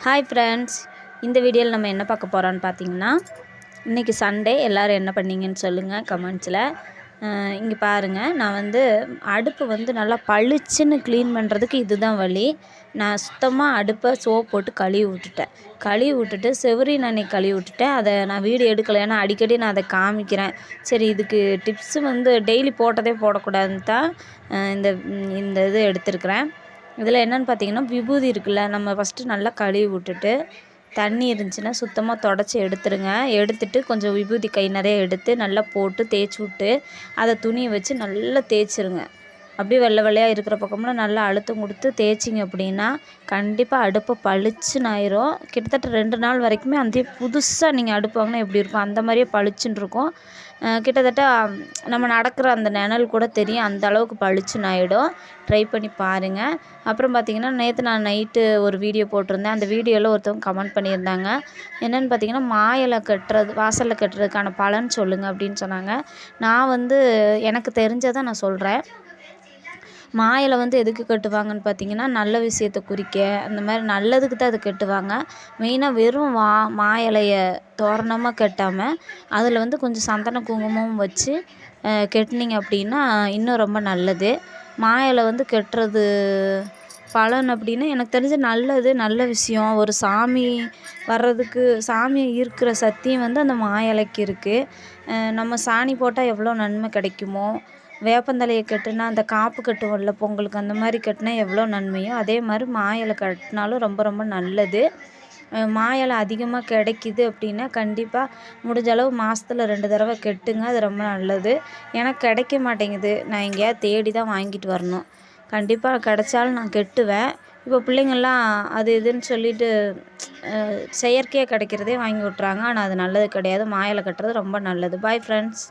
Hi friends, இந்த வீடியோவில் நம்ம என்ன பார்க்க போகிறோன்னு பார்த்தீங்கன்னா, இன்றைக்கி சண்டே எல்லோரும் என்ன பண்ணீங்கன்னு சொல்லுங்கள் கமெண்ட்ஸில். இங்கே பாருங்கள், நான் அடுப்பு நல்லா பளிச்சுன்னு க்ளீன் பண்ணுறதுக்கு இதுதான் வழி. நான் சுத்தமாக அடுப்பை சோப் போட்டு கழுவி விட்டுட்டு செவரின் அன்னைக்கு கழுவி விட்டுட்டேன். அதை நான் வீடியோ எடுக்கலை, ஏன்னா அடிக்கடி நான் அதை காமிக்கிறேன். சரி, இதுக்கு டிப்ஸு டெய்லி போட்டதே போடக்கூடாதுன்னு தான் இந்த இந்த இது எடுத்திருக்கிறேன். இதில் என்னென்னு பார்த்தீங்கன்னா, விபூதி இருக்குல்ல, நம்ம ஃபஸ்ட்டு நல்லா கழுவி விட்டுட்டு தண்ணி இருந்துச்சுன்னா சுத்தமாக தொடச்சி எடுத்துருங்க. எடுத்துட்டு கொஞ்சம் விபூதி கை நிறைய எடுத்து நல்லா போட்டு தேய்ச்சி விட்டு அதை துணியை வச்சு நல்லா தேய்ச்சிருங்க. அப்படியே வெள்ளை வெள்ளையாக இருக்கிற பக்கம்லாம் நல்லா அழுத்தம் கொடுத்து தேய்ச்சிங்க அப்படின்னா கண்டிப்பாக அடுப்பை பளிச்சுன்னு ஆயிரும். கிட்டத்தட்ட 2 நாள் வரைக்குமே அந்த புதுசாக நீங்கள் அடுப்பு வாங்கினா எப்படி இருக்கும் அந்த மாதிரியே பளிச்சுன்னு இருக்கும். கிட்டத்தட்ட நம்ம நடக்கிற அந்த நிழல் கூட தெரியும், அந்த அளவுக்கு பளிச்சுன்னு ஆகிடும். ட்ரை பண்ணி பாருங்கள். அப்புறம் பார்த்திங்கன்னா, நேற்று நான் நைட்டு ஒரு வீடியோ போட்டிருந்தேன். அந்த வீடியோவில் ஒருத்தவங்க கமெண்ட் பண்ணியிருந்தாங்க. என்னென்னு பார்த்தீங்கன்னா, மாயிலை கட்டுறது, வாசலில் கட்டுறதுக்கான பலன் சொல்லுங்கள் அப்படின்னு சொன்னாங்க. நான் எனக்கு தெரிஞ்சதை நான் சொல்கிறேன். மாயிலை எதுக்கு கட்டுவாங்கன்னு பார்த்தீங்கன்னா, நல்ல விஷயத்தை குறிக்க, அந்த மாதிரி நல்லதுக்கு தான் அது கட்டுவாங்க. மெயினாக வெறும் மா இலைய தோரணமாக கட்டாமல் அதில் கொஞ்சம் சந்தன குங்குமம் வச்சு கட்டினீங்க அப்படின்னா இன்னும் ரொம்ப நல்லது. மா இலை கட்டுறது பலன் அப்படின்னா எனக்கு தெரிஞ்ச நல்ல விஷயம். ஒரு சாமி வர்றதுக்கு, சாமி இருக்கிற சக்தியும் அந்த மா இலைக்கு இருக்குது. நம்ம சாணி போட்டால் எவ்வளோ நன்மை கிடைக்குமோ, வேப்பந்தலையை கட்டுனா அந்த காப்பு கட்டுவோம்ல பொங்கலுக்கு, அந்த மாதிரி கட்டினா எவ்வளோ நன்மையோ அதே மாதிரி மா இலை கட்டினாலும் ரொம்ப ரொம்ப நல்லது. மா இலை அதிகமாக கிடைக்கிது அப்படின்னா கண்டிப்பாக முடிஞ்ச அளவு மாதத்துல 2 தடவை கட்டுங்க, அது ரொம்ப நல்லது. எனக்கு கிடைக்க மாட்டேங்குது, நான் எங்கேயாவது தேடி தான் வாங்கிட்டு வரணும். கண்டிப்பாக கிடைச்சாலும் நான் கட்டுவேன். இப்போ பிள்ளைங்கள்லாம் அது இதுன்னு சொல்லிட்டு செயற்கையாக கிடைக்கிறதே வாங்கி விட்றாங்க. ஆனால் அது நல்லது கிடையாது. மா இலை கட்டுறது ரொம்ப நல்லது. Bye friends.